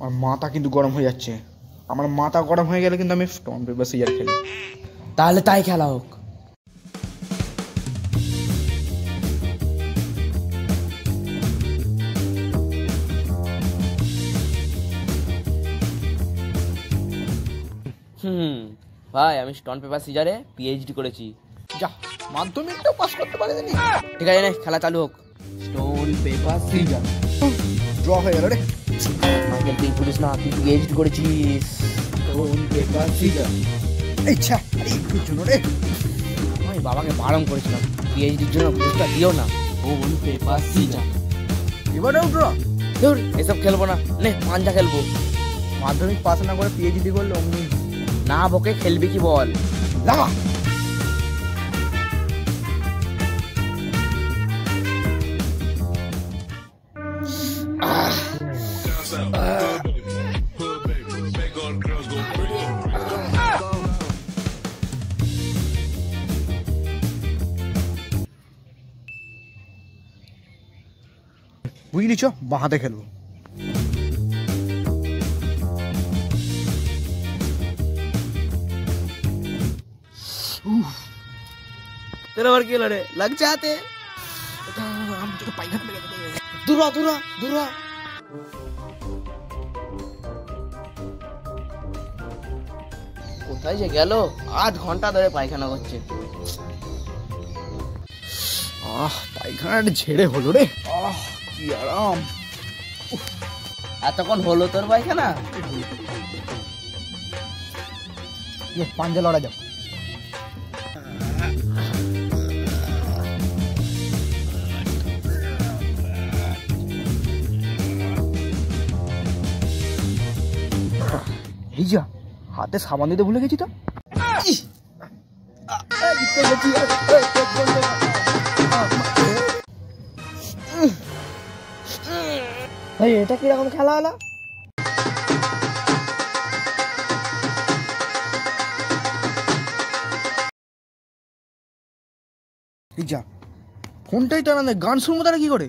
আমার মাথা কিন্তু গরম হয়ে যাচ্ছে। আমার মাথা গরম হয়ে গেলে কিন্তু আমি স্টোন পেপার সিজার খেলি। তাহলে তাই খেলা হোক। ভাই আমি স্টোন পেপার সিজারে পিএইচডি করেছি। যা, মাধ্যমিকটাও পাস করতে পারিনি। ঠিক আছে, খেলা চালু হোক। Stone paper scissor. ড্র হয়ে গেল রে। মাইকেল, তুই পুলিশ না, তুই পিএইচডি করেছিস। Stone paper scissor. ইচ্ছা আরে একটু জন্য রে। আমি বাবাকে বারণ করেছিলাম পিএইচডির জন্য ঘুষটা দিও না। Stone paper scissor. এবারেও ড্র। ধুর, এসব খেলবো না, নে পাঞ্জা খেলবো। মাধ্যমিক পাস না করে পিএইচডি করলে অমনি না বকে খেলবি কি বল? লাগা। বুঝলি, চ বাঁ হাতে খেলবো। তোর আবার কি হলো রে? লাগছে হাতে? দূর হ, দূর হ, দূর হ। কোথায় যে গেল? 8 ঘন্টা ধরে পায়খানা করছে। পায়খানাটা ঝেড়ে হলো রে। কি আরাম। এতক্ষণ হলো তোর পায়খানা? পাঞ্জা লড়া যাও। এই যা, হাতে সাবান দিতে ভুলে গেছি তো। এটা কিরকম খেলা হলো? এই যা, ফোনটাই টানা, গান শুনবো তারা কি করে?